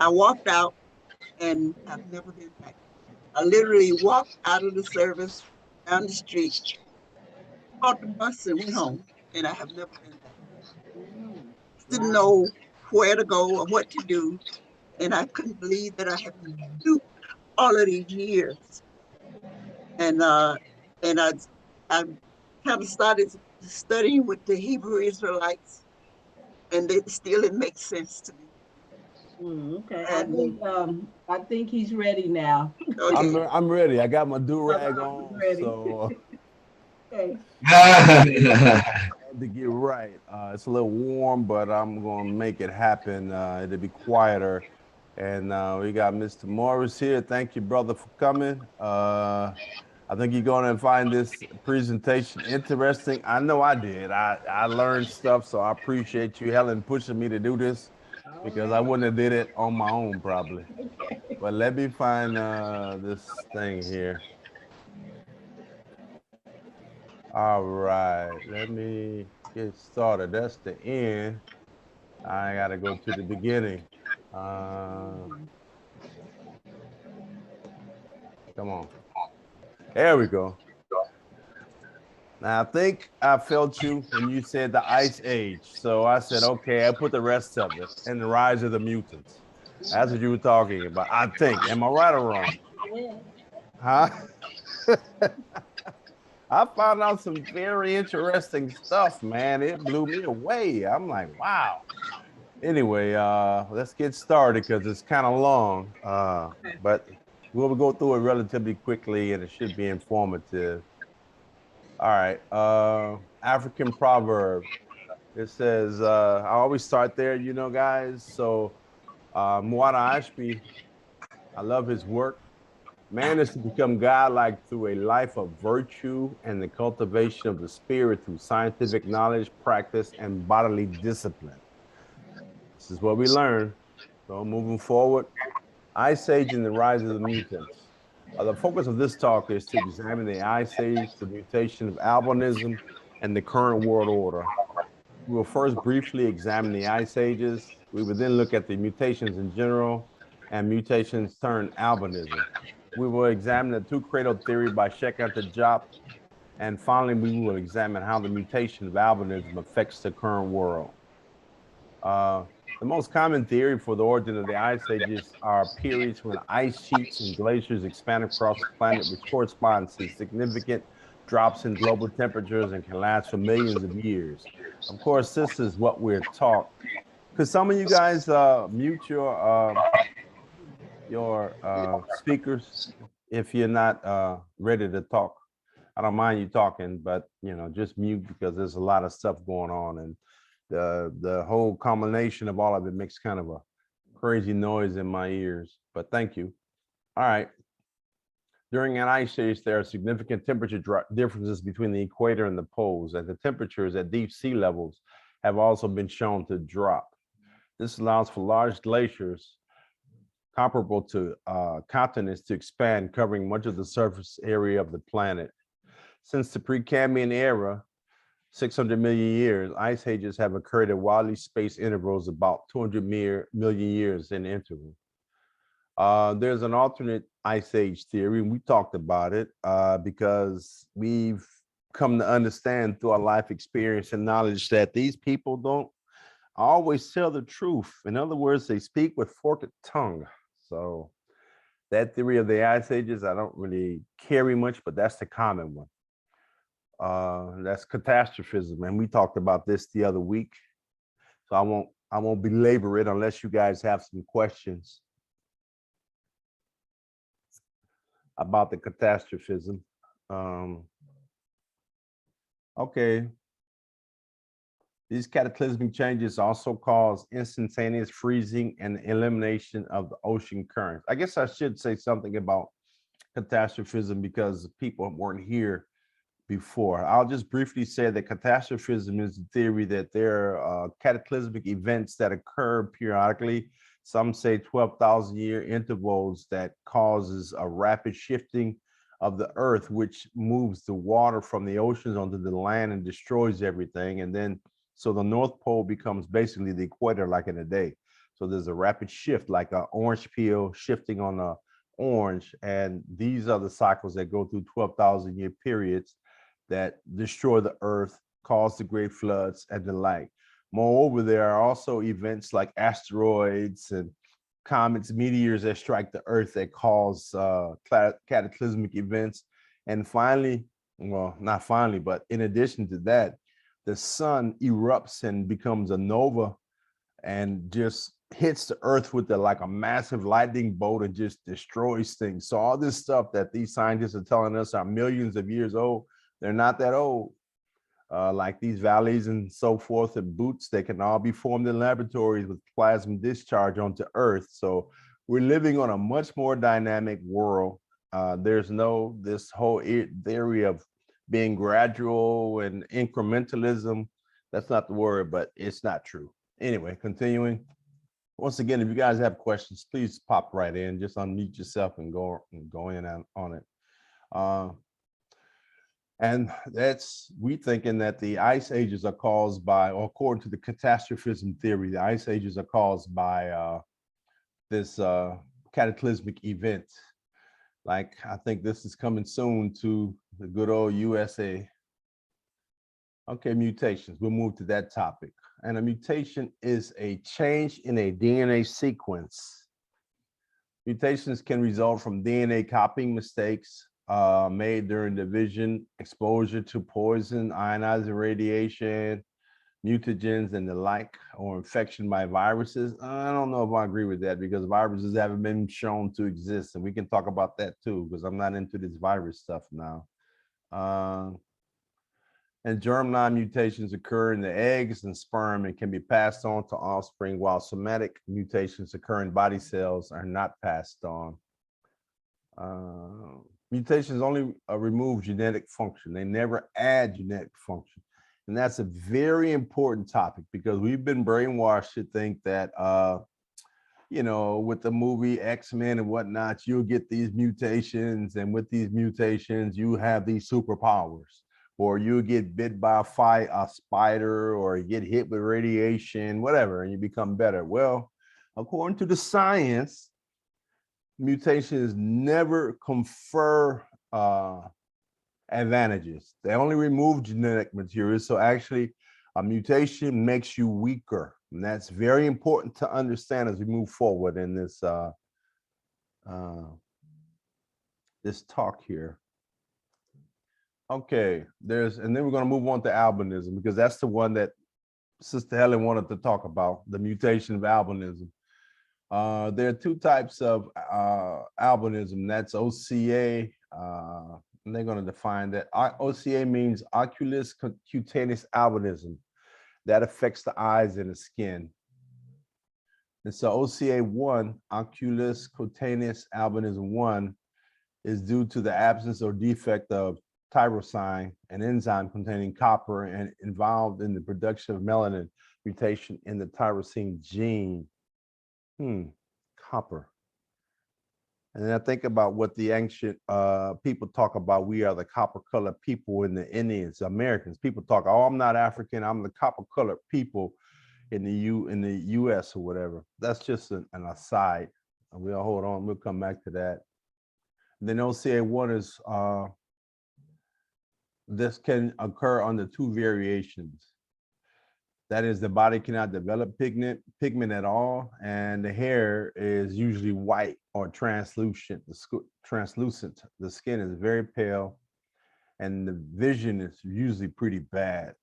I walked out and I've never been back. I literally walked out of the service down the street, caught the bus and went home, and I have never been back. Mm, Didn't wow. know where to go or what to do, and I couldn't believe that I had been duped all of these years. And I kind of started studying with the Hebrew Israelites, and it still it makes sense to me. Okay. And I think he's ready now. oh yeah, I'm ready. I got my do rag Brother is on, ready. so Okay. I had to get right. It's a little warm, but I'm gonna make it happen. It'll be quieter. And we got Mr. Morris here. Thank you, brother, for coming. I think you're gonna find this presentation interesting. I know I did. I learned stuff, so I appreciate you, Helen, pushing me to do this All because I right. wouldn't have did it on my own probably. Okay. But let me find this thing here. All right, let me get started. That's the end. I gotta go to the beginning. Uh, Mhm. Come on. There we go. Now I think I felt you when you said the Ice Age. So I said, okay, I put the rest of it and the rise of the mutants. That's what you were talking about. I think. Am I right or wrong? Well, Huh? I found out some very interesting stuff, man. It blew me away. I'm like, wow. Anyway, let's get started because it's kind of long. But we'll go through it relatively quickly and it should be informative. All right. African proverb. It says, I always start there, you know, guys. So Muara Ashby, I love his work. Man is to become godlike through a life of virtue and the cultivation of the spirit through scientific knowledge, practice, and bodily discipline. This is what we learn. So moving forward, Ice Age and the rise of the mutants. The focus of this talk is to examine the Ice Age, the mutation of albinism, and the current world order. We will first briefly examine the Ice Ages. We will then look at the mutations in general and mutations turned albinism. We will examine the two cradle theory by Shekhar Jop. And finally, we will examine how the mutation of albinism affects the current world. Uh, the most common theory for the origin of the ice ages are periods when ice sheets and glaciers expand across the planet, which corresponds to significant drops in global temperatures and can last for millions of years. Of course, this is what we're taught. Could some of you guys mute your speakers if you're not ready to talk? I don't mind you talking, but you know, just mute because there's a lot of stuff going on, and the whole combination of all of it makes kind of a crazy noise in my ears. But thank you. All right. During an ice age, there are significant temperature differences between the equator and the poles, and the temperatures at deep sea levels have also been shown to drop. This allows for large glaciers comparable to continents to expand, covering much of the surface area of the planet. Since the Precambrian era, 600 million years, ice ages have occurred at wildly spaced intervals about 200 million years in interval. There's an alternate ice age theory, and we talked about it because we've come to understand through our life experience and knowledge that these people don't always tell the truth. In other words, they speak with forked tongue. So that theory of the ice ages, I don't really carry much, but that's the common one. That's catastrophism, and we talked about this the other week. So I won't belabor it unless you guys have some questions about the catastrophism. Um, okay. These cataclysmic changes also cause instantaneous freezing and elimination of the ocean currents. I guess I should say something about catastrophism because people weren't here before. I'll just briefly say that catastrophism is the theory that there are cataclysmic events that occur periodically. Some say 12,000 year intervals that causes a rapid shifting of the earth, which moves the water from the oceans onto the land and destroys everything. And then, so the North Pole becomes basically the equator like in a day. So there's a rapid shift, like an orange peel shifting on a orange. And these are the cycles that go through 12,000 year periods that destroy the earth, cause the great floods and the like. Moreover, there are also events like asteroids and comets, meteors that strike the earth that cause cataclysmic events. And finally, well, not finally, but in addition to that, the sun erupts and becomes a nova and just hits the earth with like a massive lightning bolt and just destroys things. So all this stuff that these scientists are telling us are millions of years old, they're not that old. Like these valleys and so forth and boots, they can all be formed in laboratories with plasma discharge onto earth. So we're living on a much more dynamic world. There's no, this whole theory of being gradual and incrementalism. That's not the word, but it's not true. Anyway, continuing. Once again, if you guys have questions, please pop right in. Just unmute yourself and go in on it. And that's, we thinking that the ice ages are caused by, or according to the catastrophism theory, the ice ages are caused by this cataclysmic event. Like, I think this is coming soon to the good old USA. Okay, mutations, we'll move to that topic. And a mutation is a change in a DNA sequence. Mutations can result from DNA copying mistakes made during division, exposure to poison, ionizing radiation, mutagens and the like, or infection by viruses. I don't know if I agree with that, because viruses haven't been shown to exist, and we can talk about that too, because I'm not into this virus stuff now. And germline mutations occur in the eggs and sperm and can be passed on to offspring, while somatic mutations occur in body cells are not passed on. Mutations only remove genetic function. They never add genetic function. And that's a very important topic, because we've been brainwashed to think that, you know, with the movie X-Men and whatnot, you'll get these mutations, and with these mutations, you have these superpowers, or you'll get bit by a spider, or you get hit with radiation, whatever, and you become better. Well, according to the science, mutations never confer advantages. They only remove genetic material. So actually, a mutation makes you weaker. And that's very important to understand as we move forward in this this talk here. Okay, and then we're going to move on to albinism, because that's the one that Sister Helen wanted to talk about, the mutation of albinism. There are two types of albinism. That's OCA, and they're going to define that. OCA means oculus cutaneous albinism. That affects the eyes and the skin. And so OCA1, oculus cutaneous albinism 1, is due to the absence or defect of tyrosine, an enzyme containing copper and involved in the production of melanin, mutation in the tyrosine gene. Copper. And then I think about what the ancient people talk about. We are the copper-colored people in the Indians, Americans. People talk, oh, I'm not African, I'm the copper-colored people in the US or whatever. That's just an aside. We'll hold on, we'll come back to that. And then OCA1 is, this can occur under two variations. That is, the body cannot develop pigment at all, and the hair is usually white or translucent. The skin is very pale, and the vision is usually pretty bad.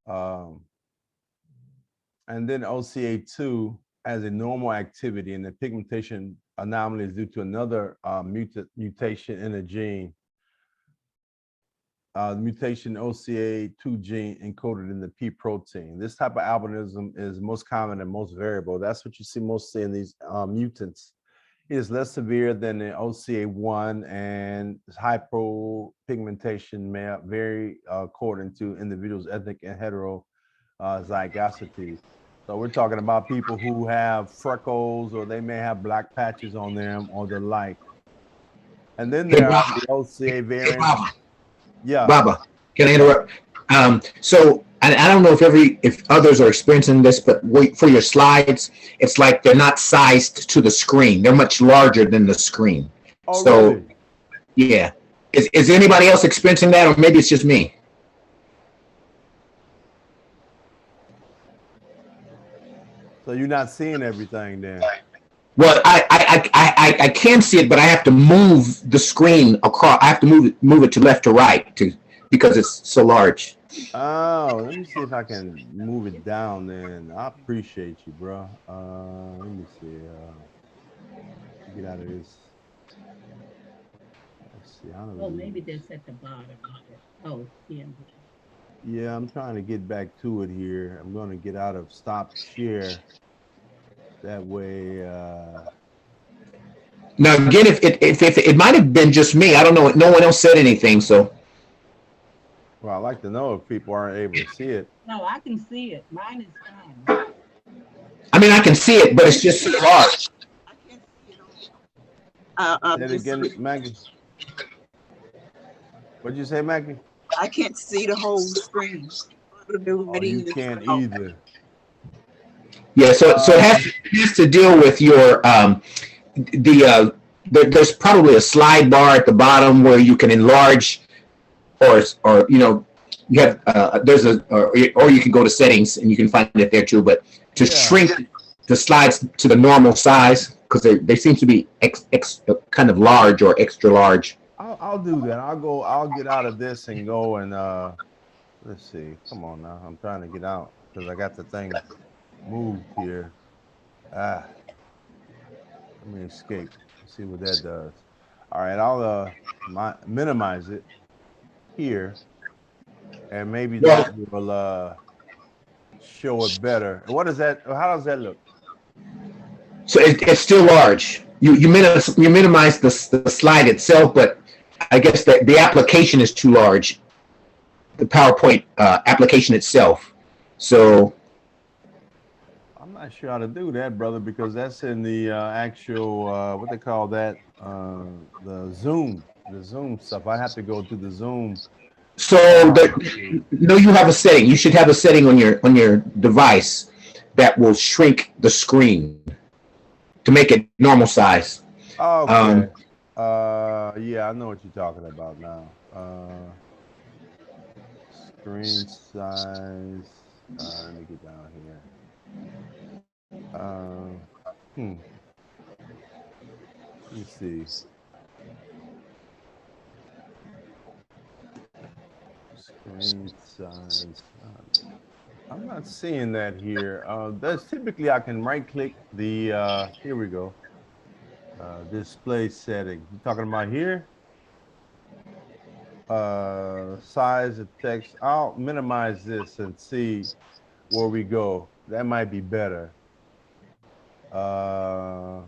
And then OCA2 has a normal activity, and the pigmentation anomaly is due to another mutation in a gene. Mutation OCA2 gene encoded in the P protein. This type of albinism is most common and most variable. That's what you see mostly in these mutants. It is less severe than the OCA1, and hypopigmentation may vary according to individuals' ethnic and heterozygosity. So we're talking about people who have freckles, or they may have black patches on them, or the like. And then there are the OCA variants. Baba. Yeah. Baba, can I interrupt? So I don't know if others are experiencing this, but for your slides, it's like they're not sized to the screen. They're much larger than the screen. Oh, So, really? yeah. Is anybody else experiencing that, or maybe it's just me? So you're not seeing everything then? Well, I can see it, but I have to move the screen across. I have to move it to left to right because it's so large. Oh, let me see if I can move it down then. I appreciate you, bro. Let me see. Get out of this. Let's see. How do Oh, we... maybe that's at the bottom. Oh, yeah. Yeah, I'm trying to get back to it here. I'm going to get out of stop share. That way. Now, again, if it might have been just me, I don't know. No one else said anything, so. Well, I'd like to know if people aren't able to see it. No, I can see it. Mine is fine. I mean, I can see it, but it's just so large. I can't see it. Say it again, Maggie. What'd you say, Maggie? I can't see the whole screen. Oh, you can't either. Yeah, so it has to deal with your there's probably a slide bar at the bottom where you can enlarge, or you have or you can go to settings and you can find it there too. But to shrink the slides to the normal size, because they seem to be kind of large or extra large. I'll do that. I'll get out of this and go and let's see. Come on now. I'm trying to get out because I got the thing moved here. Let me escape. See what that does. All right, I'll minimize it here, and maybe that will show it better. What is that? How does that look? So it's still large. You minimize the slide itself, but I guess that the application is too large. The PowerPoint application itself. So I'm not sure how to do that, brother, because that's in the actual what they call that, the Zoom stuff. I have to go to the Zoom. So no, you have a setting. You should have a setting on your device that will shrink the screen to make it normal size. Okay. Yeah, I know what you're talking about now. Screen size. Let me get down here. Let me see. Screen size. I'm not seeing that here. That's typically I can right click the here we go. Display setting. You talking about here? Size of text. I'll minimize this and see where we go. That might be better. Let's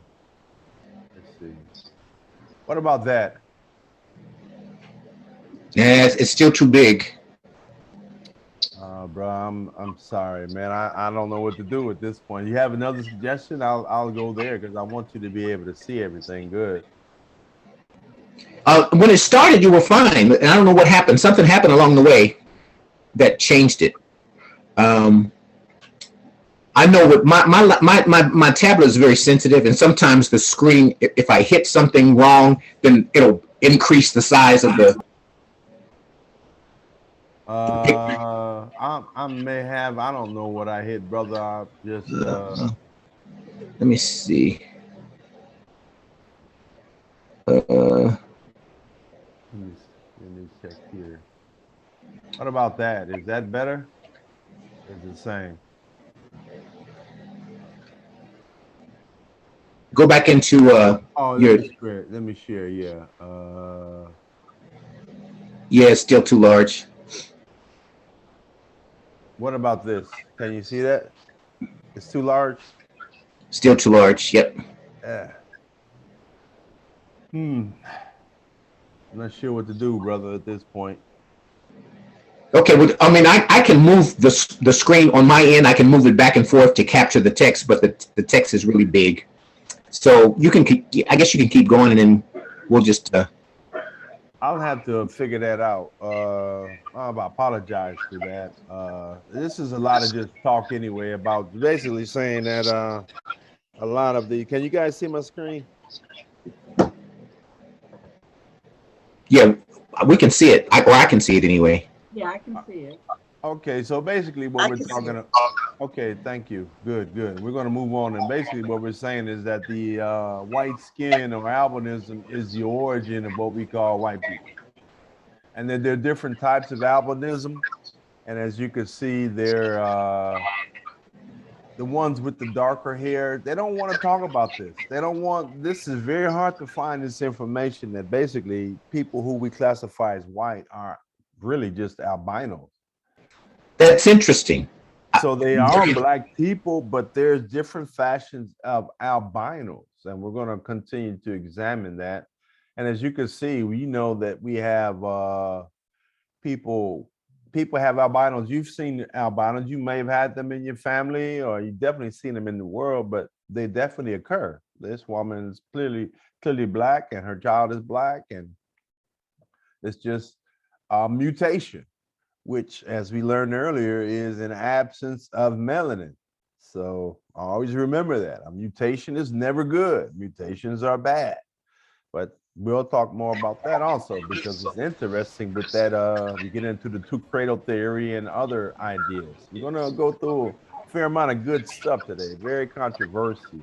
see. What about that? Yeah, it's still too big. Bro, I'm sorry, man. I don't know what to do at this point. You have another suggestion? I'll go there because I want you to be able to see everything good. When it started, you were fine, and I don't know what happened. Something happened along the way that changed it. I know what my tablet is very sensitive, and sometimes the screen, if I hit something wrong, then it'll increase the size of the. I may have. I don't know what I hit, brother. I just. Let me see. Let me check here. What about that? Is that better? It's the same. Go back into Let me share. Yeah. Yeah, it's still too large. What about this? Can you see that? It's too large. Still too large. Yep. Yeah. I'm not sure what to do, brother, at this point. Okay, well, I mean, I can move the screen on my end. I can move it back and forth to capture the text, but the text is really big. So you can, I guess you can keep going, and then we'll just. I'll have to figure that out. I apologize for that. This is a lot of just talk anyway about basically saying that a lot of the. Can you guys see my screen? Yeah, we can see it. I can see it anyway. Yeah, I can see it. Okay, so basically what I we're can see talking it. about. Okay, thank you. Good, good. We're going to move on. And basically what we're saying is that the white skin or albinism is the origin of what we call white people. And then there are different types of albinism. And as you can see, they're the ones with the darker hair. They don't want to talk about this. They don't want, this is very hard to find this information that basically people who we classify as white are really just albinos. That's interesting. So they are black people, but there's different fashions of albinos, and we're going to continue to examine that. And as you can see, we know that we have people have albinos. You've seen albinos. You may have had them in your family, or you definitely seen them in the world, but they definitely occur. This woman is clearly black, and her child is black, and it's just a mutation, which, as we learned earlier, is an absence of melanin. So always remember that a mutation is never good. Mutations are bad. But we'll talk more about that also, because it's interesting with that. We get into the two cradle theory and other ideas. We're going to go through a fair amount of good stuff today, very controversial.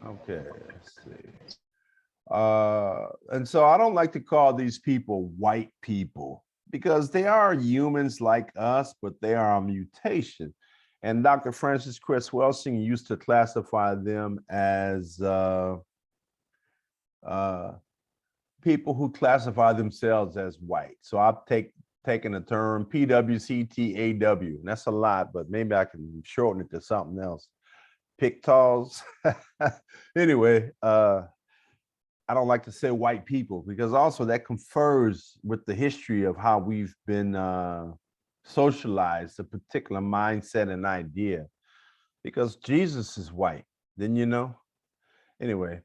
Okay, let's see. And so I don't like to call these people white people, because they are humans like us, but they are a mutation. And Dr. Francis Chris Welsing used to classify them as people who classify themselves as white. So I've taken the term PWCTAW, and that's a lot, but maybe I can shorten it to something else. Pictals. Anyway, I don't like to say white people, because also that confers with the history of how we've been socialized, a particular mindset and idea, because Jesus is white, didn't you know? Anyway,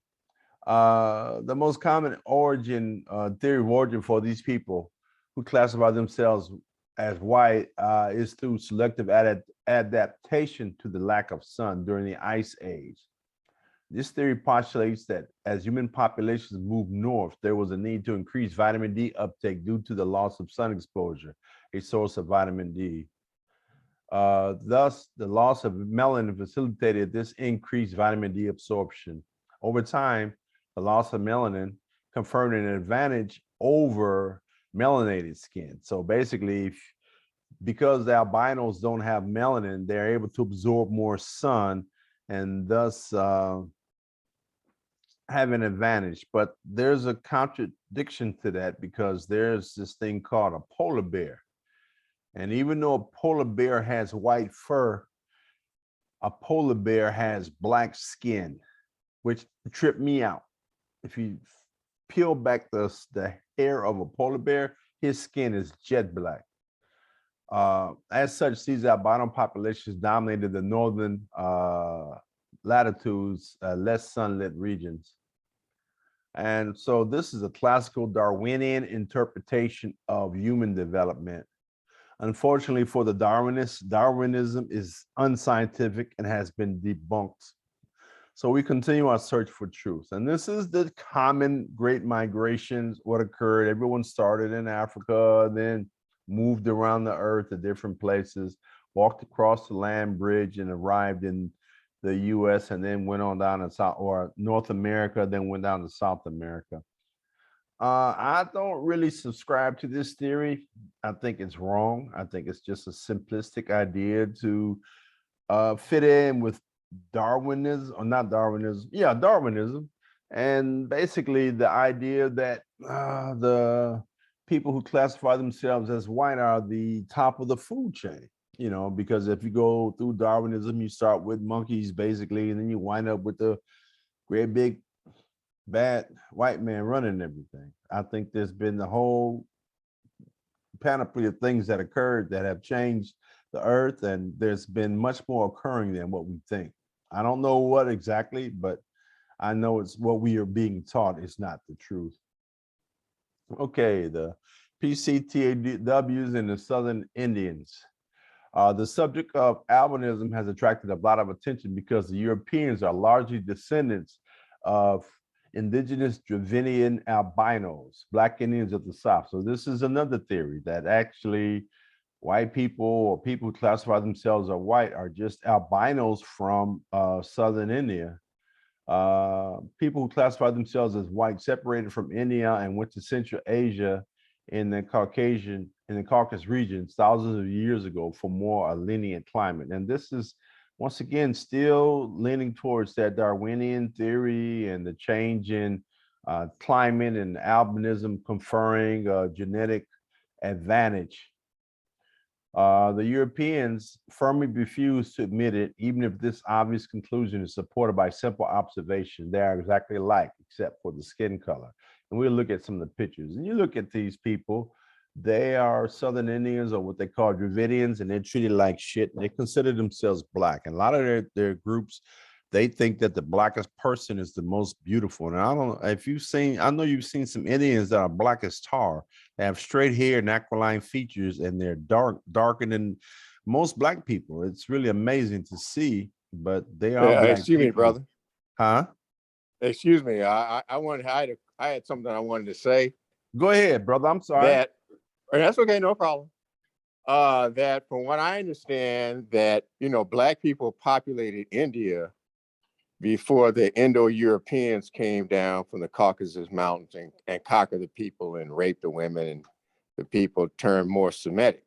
the most common origin, theory of origin for these people who classify themselves as white is through selective adaptation to the lack of sun during the Ice Age. This theory postulates that as human populations moved north, there was a need to increase vitamin D uptake due to the loss of sun exposure, a source of vitamin D. Thus, the loss of melanin facilitated this increased vitamin D absorption. Over time, the loss of melanin conferred an advantage over melanated skin. So basically, because the albinos don't have melanin, they're able to absorb more sun and thus have an advantage. But there's a contradiction to that, because there's this thing called a polar bear. And even though a polar bear has white fur, a polar bear has black skin, which tripped me out. If you peel back the hair of a polar bear, his skin is jet black. As such, these albino populations dominated the northern latitudes, less sunlit regions. And so this is a classical Darwinian interpretation of human development. Unfortunately for the Darwinists, Darwinism is unscientific and has been debunked. So we continue our search for truth. And this is the common great migrations, what occurred. Everyone started in Africa, then moved around the earth to different places, walked across the land bridge and arrived in the US, and then went on down to South or North America, then went down to South America. I don't really subscribe to this theory. I think it's wrong. I think it's just a simplistic idea to fit in with Darwinism, or not Darwinism. Yeah, Darwinism. And basically the idea that the people who classify themselves as white are the top of the food chain. You know, because if you go through Darwinism, you start with monkeys basically, and then you wind up with the great big bad white man running everything. I think there's been the whole panoply of things that occurred that have changed the earth, and there's been much more occurring than what we think. I don't know what exactly, but I know it's what we are being taught is not the truth. Okay, the PCTAWs and the Southern Indians. The subject of albinism has attracted a lot of attention because the Europeans are largely descendants of indigenous Dravidian albinos, Black Indians of the South. So this is another theory that actually white people or people who classify themselves as white are just albinos from Southern India. People who classify themselves as white separated from India and went to Central Asia in the Caucasus regions thousands of years ago for more lenient climate. And this is once again still leaning towards that Darwinian theory and the change in climate and albinism conferring genetic advantage. The Europeans firmly refuse to admit it, even if this obvious conclusion is supported by simple observation. They are exactly alike, except for the skin color. And we'll look at some of the pictures. And you look at these people, they are Southern Indians or what they call Dravidians, and they're treated like shit. They consider themselves Black. And a lot of their groups, they think that the Blackest person is the most beautiful. And I don't know if you've seen, I know you've seen some Indians that are black as tar. They have straight hair and aquiline features, and they're darker than most Black people. It's really amazing to see, but they are Black excuse me, people. brother. Huh? Excuse me. I had something I wanted to say. Go ahead, brother. I'm sorry. That's okay, no problem. That from what I understand, that Black people populated India before the Indo-Europeans came down from the Caucasus Mountains and conquered the people and raped the women, and the people turned more Semitic.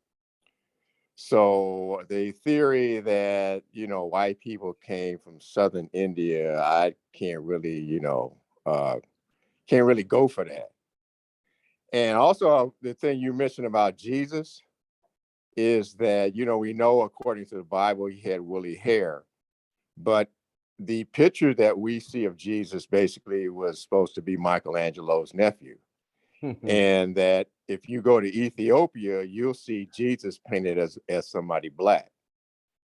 So the theory that white people came from Southern India, I can't really go for that. And also the thing you mentioned about Jesus is that we know according to the Bible he had woolly hair, but the picture that we see of Jesus basically was supposed to be Michelangelo's nephew. And that if you go to Ethiopia, you'll see Jesus painted as somebody Black.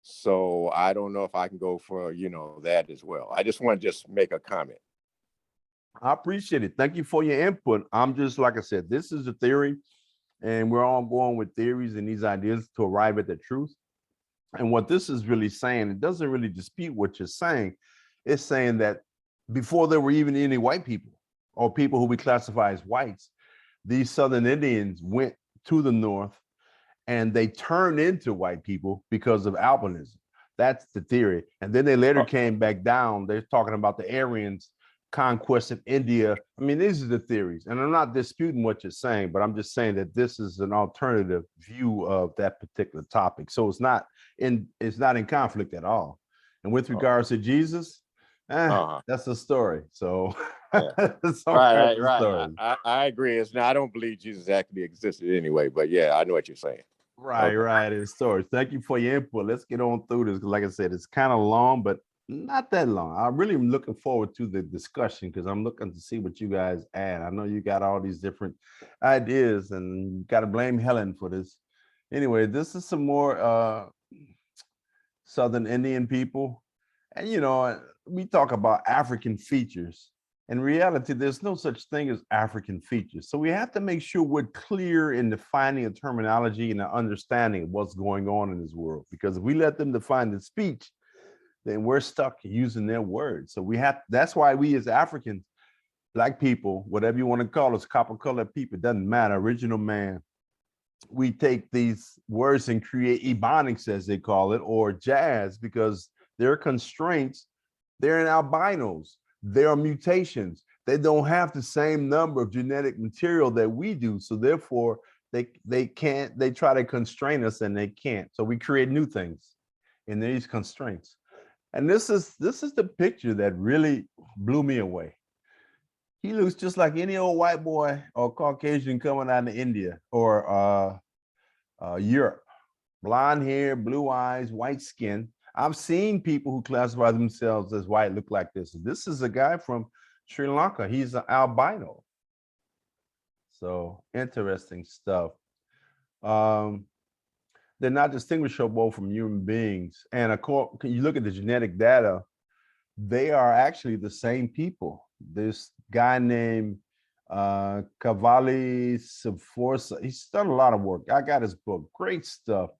So I don't know if I can go for, that as well. I just want to just make a comment. I appreciate it. Thank you for your input. I'm just, like I said, this is a theory, and we're all going with theories and these ideas to arrive at the truth. And what this is really saying, it doesn't really dispute what you're saying. It's saying that before there were even any white people or people who we classify as whites, these Southern Indians went to the north and they turned into white people because of albinism. That's the theory. And then they later came back down. They're talking about the Aryans' conquest of India. I mean, these are the theories. And I'm not disputing what you're saying, but I'm just saying that this is an alternative view of that particular topic. So it's not in conflict at all. And with regards to Jesus, that's a story. So right. I agree. I don't believe Jesus actually existed anyway, but yeah, I know what you're saying. Right. It's story. Thank you for your input. Let's get on through this. Like I said, it's kind of long, but not that long. I really am looking forward to the discussion because I'm looking to see what you guys add. I know you got all these different ideas, and you got to blame Helen for this. Anyway, this is some more Southern Indian people. And, we talk about African features. In reality, there's no such thing as African features. So we have to make sure we're clear in defining a terminology and an understanding of what's going on in this world. Because if we let them define the speech, then we're stuck using their words. So that's why we as Africans, Black people, whatever you want to call us, copper-colored people, it doesn't matter, original man, we take these words and create ebonics, as they call it, or jazz, because their constraints, they're in albinos, there are mutations. They don't have the same number of genetic material that we do. So therefore, they can't, they try to constrain us and they can't. So we create new things in these constraints. And this is the picture that really blew me away. He looks just like any old white boy or Caucasian coming out of India or Europe. Blonde hair, blue eyes, white skin. I've seen people who classify themselves as white look like this. This is a guy from Sri Lanka. He's an albino. So interesting stuff. They're not distinguishable from human beings. And of course, you look at the genetic data, they are actually the same people. This guy named Cavalli Forces. He's done a lot of work. I got his book, great stuff.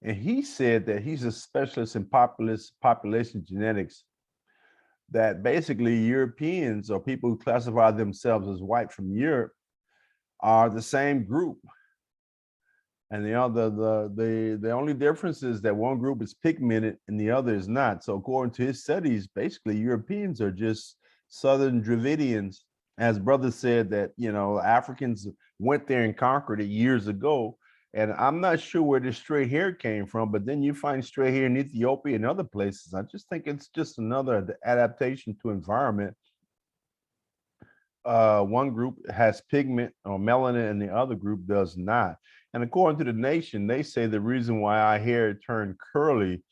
And he said that he's a specialist in population genetics, that basically Europeans or people who classify themselves as white from Europe are the same group. And the only difference is that one group is pigmented and the other is not. So according to his studies, basically Europeans are just Southern Dravidians. As brother said that, you know, Africans went there and conquered it years ago. And I'm not sure where this straight hair came from, but then you find straight hair in Ethiopia and other places. I just think it's just another adaptation to environment. One group has pigment or melanin and the other group does not. And according to the nation, they say the reason why our hair turned curly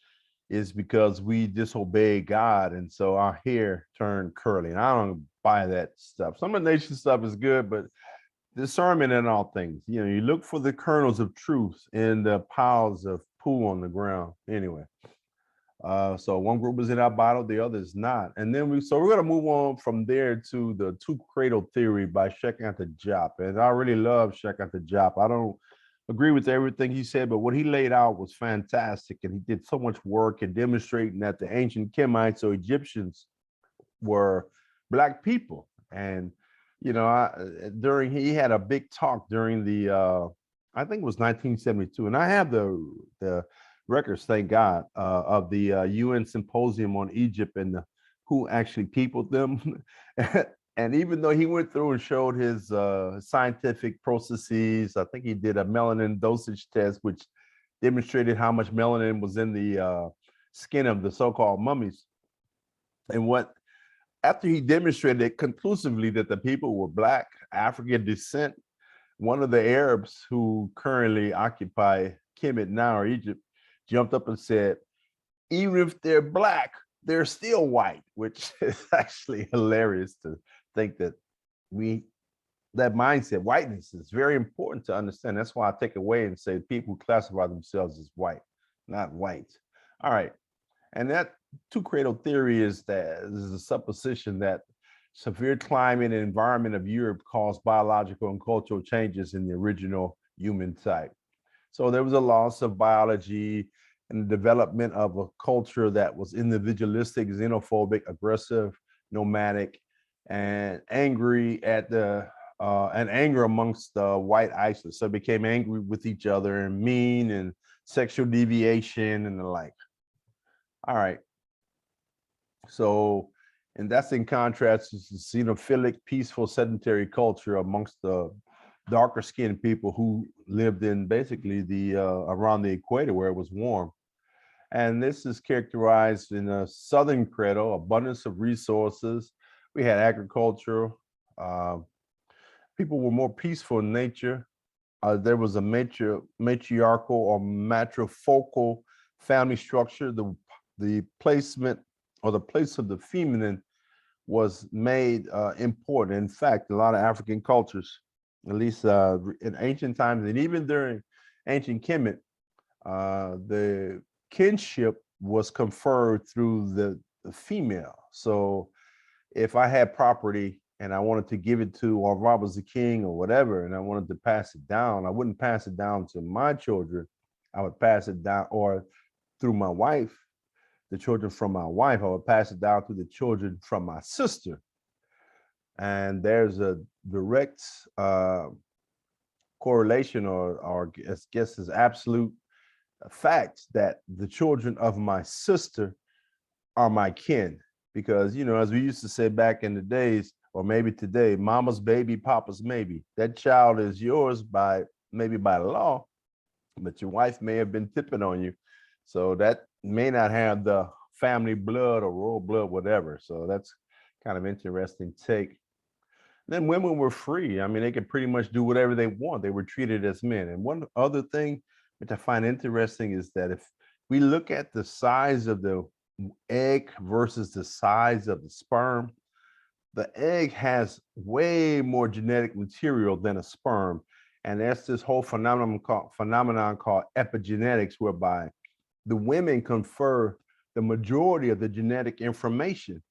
is because we disobeyed God. And so our hair turned curly. And I don't buy that stuff. Some of the nation stuff is good, but discernment in all things. You know, you look for the kernels of truth in the piles of poo on the ground. Anyway, so one group is in our bottle, the other is not. And then we're going to move on from there to the two cradle theory by Shekinah Jop. And I really love Shekinah Jop. I don't agree with everything he said, but what he laid out was fantastic. And he did so much work in demonstrating that the ancient Kemites or Egyptians were Black people. And you know, he had a big talk during the I think it was 1972, and I have the records, thank God, of the UN symposium on Egypt and who actually peopled them. And even though he went through and showed his scientific processes, I think he did a melanin dosage test, which demonstrated how much melanin was in the skin of the so-called mummies. And after he demonstrated conclusively that the people were Black, African descent, one of the Arabs who currently occupy Kemet now, or Egypt, jumped up and said, even if they're Black, they're still white, which is actually hilarious to think that that mindset, whiteness, is very important to understand. That's why I take away and say people who classify themselves as white, not white. All right. And that two cradle theory is a supposition that severe climate and environment of Europe caused biological and cultural changes in the original human type. So there was a loss of biology and the development of a culture that was individualistic, xenophobic, aggressive, nomadic, and angry at and anger amongst the white isolate. So it became angry with each other and mean and sexual deviation and the like. All right. So, and that's in contrast to the xenophilic, peaceful, sedentary culture amongst the darker skinned people who lived in basically the around the equator where it was warm. And this is characterized in a southern credo, abundance of resources. We had agriculture. People were more peaceful in nature. There was a matriarchal or matrifocal family structure. The placement or the place of the feminine was made important. In fact, a lot of African cultures, at least in ancient times, and even during ancient Kemet, the kinship was conferred through the female. So if I had property and I wanted to give it to, or if I was a king or whatever, and I wanted to pass it down, I wouldn't pass it down to my children. I would pass it down, or through my wife, the children from my wife, I would pass it down to the children from my sister. And there's a direct correlation, or I guess is absolute fact that the children of my sister are my kin. Because, you know, as we used to say back in the days, or maybe today, mama's baby, papa's maybe. That child is yours maybe by law, but your wife may have been tipping on you. So that may not have the family blood or royal blood, whatever. So that's kind of interesting take. Then women were free. I mean, they could pretty much do whatever they want. They were treated as men. And one other thing which I find interesting is that if we look at the size of the egg versus the size of the sperm, the egg has way more genetic material than a sperm. And that's this whole phenomenon called epigenetics, whereby the women confer the majority of the genetic information.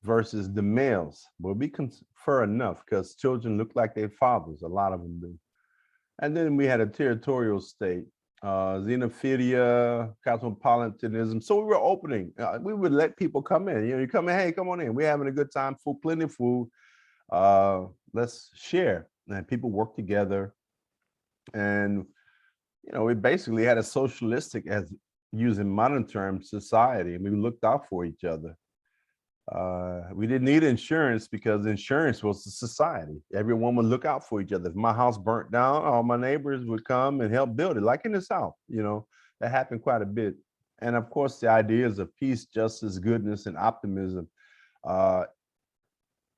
versus the males. Well, we confer enough because children look like their fathers. A lot of them do. And then we had a territorial state, xenophilia, cosmopolitanism. So we were opening. We would let people come in. You come in, hey, come on in. We're having a good time, food, plenty of food. Let's share. And people work together. And, we basically had a socialistic, as using modern terms, society. And we looked out for each other. We didn't need insurance because insurance was the society. Everyone would look out for each other. If my house burnt down, all my neighbors would come and help build it, like in the South. That happened quite a bit. And of course, the ideas of peace, justice, goodness, and optimism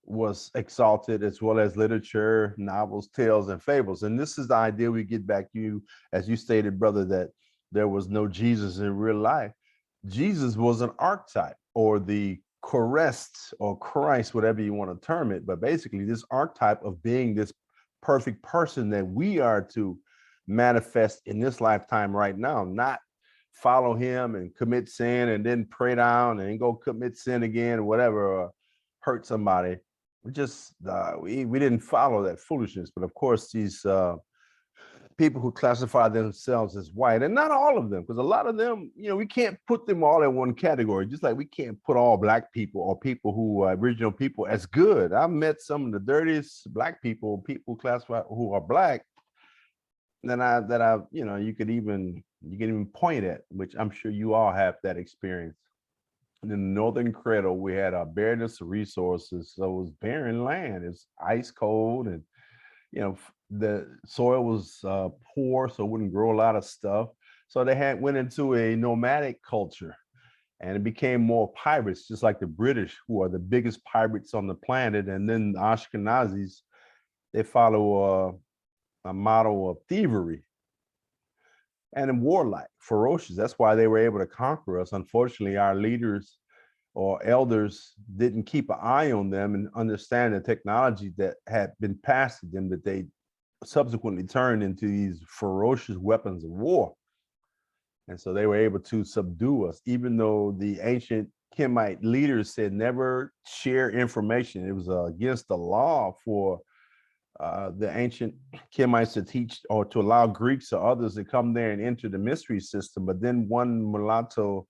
was exalted, as well as literature, novels, tales, and fables. And this is the idea we get back to you, as you stated, brother, that there was no Jesus in real life. Jesus was an archetype, or the Christ, or Christ, whatever you want to term it. But basically, this archetype of being this perfect person that we are to manifest in this lifetime right now, not follow him and commit sin and then pray down and go commit sin again or whatever, or hurt somebody. We didn't follow that foolishness. But of course, these people who classify themselves as white, and not all of them, because a lot of them, we can't put them all in one category, just like we can't put all Black people or people who are original people as good. I've met some of the dirtiest Black people classified who are Black, you can even point at, which I'm sure you all have that experience. In the Northern Cradle, we had a bareness of resources. So it was barren land. It's ice cold, and the soil was poor, so it wouldn't grow a lot of stuff. So they went into a nomadic culture, and it became more pirates, just like the British, who are the biggest pirates on the planet. And then the Ashkenazis, they follow a model of thievery and warlike, ferocious. That's why they were able to conquer us. Unfortunately, our leaders or elders didn't keep an eye on them and understand the technology that had been passed to them, that they subsequently turned into these ferocious weapons of war. And so they were able to subdue us, even though the ancient Kemite leaders said never share information. It was against the law for the ancient Kemites to teach or to allow Greeks or others to come there and enter the mystery system. But then one mulatto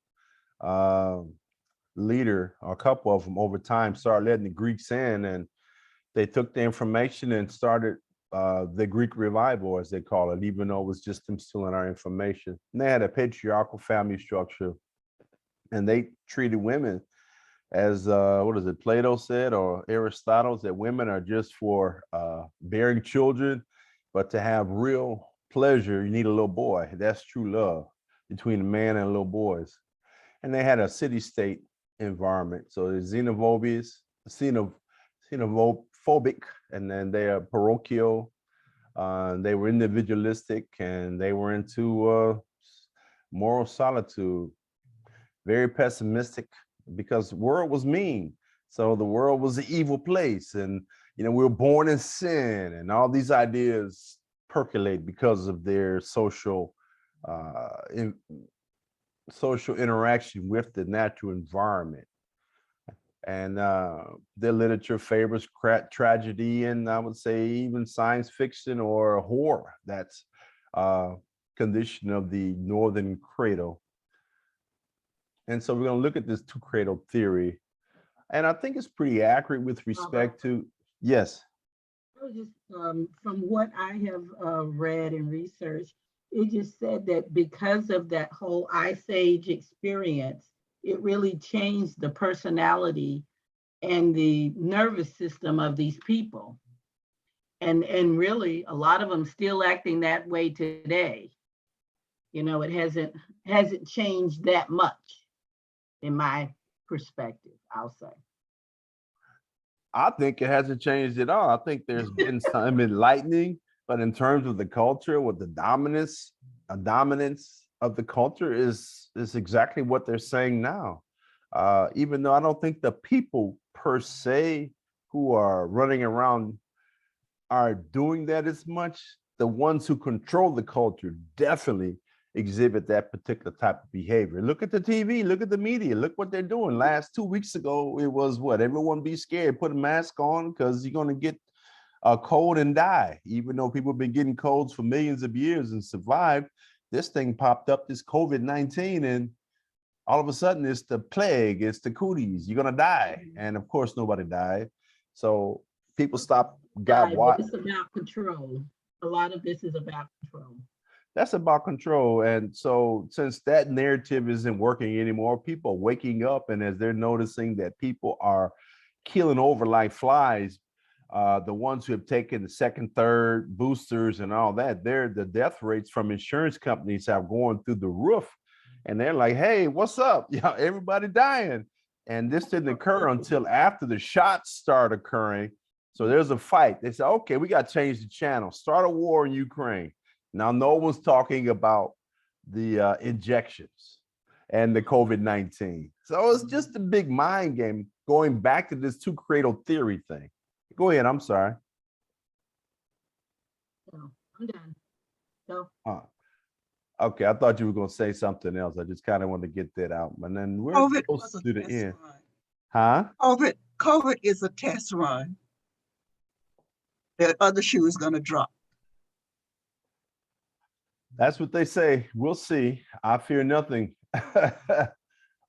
leader, or a couple of them over time, started letting the Greeks in, and they took the information and started the Greek revival, as they call it, even though it was just them stealing our information. And they had a patriarchal family structure, and they treated women as what is it, Plato said, or Aristotle, that women are just for bearing children, but to have real pleasure, you need a little boy. That's true love between a man and little boys. And they had a city-state environment. So there's xenophobic, and then they are parochial. They were individualistic, and they were into moral solitude, very pessimistic, because the world was mean. So the world was an evil place, and we were born in sin, and all these ideas percolate because of their social interaction with the natural environment. And their literature favors tragedy, and I would say even science fiction or horror. That's condition of the Northern Cradle. And so we're going to look at this two cradle theory, and I think it's pretty accurate with respect to, yes. I was just, from what I have read and researched, it just said that because of that whole Ice Age experience, it really changed the personality and the nervous system of these people. And really, a lot of them still acting that way today. It hasn't changed that much, in my perspective, I'll say. I think it hasn't changed at all. I think there's been some enlightening, but in terms of the culture, with the dominance of the culture is exactly what they're saying now. Even though I don't think the people per se who are running around are doing that as much, the ones who control the culture definitely exhibit that particular type of behavior. Look at the TV, look at the media, look what they're doing. Last 2 weeks ago, it was what? Everyone be scared, put a mask on because you're going to get a cold and die. Even though people have been getting colds for millions of years and survived, this thing popped up, this COVID-19, and all of a sudden it's the plague, it's the cooties, you're going to die. And of course, nobody died. So people stopped, got what? It's about control. A lot of this is about control. That's about control. And so since that narrative isn't working anymore, people are waking up, and as they're noticing that people are killing over like flies, the ones who have taken the second, third boosters and all that, the death rates from insurance companies have gone through the roof. And they're like, hey, what's up? Yeah, everybody dying. And this didn't occur until after the shots start occurring. So there's a fight. They said, okay, we got to change the channel, start a war in Ukraine. Now, no one's talking about the injections and the COVID-19. So it's just a big mind game going back to this two cradle theory thing. Go ahead. I'm sorry. No, I'm done. So. Okay, I thought you were going to say something else. I just kind of wanted to get that out. And then we're close to the end. Huh? COVID is a test run. The other shoe is going to drop. That's what they say. We'll see. I fear nothing.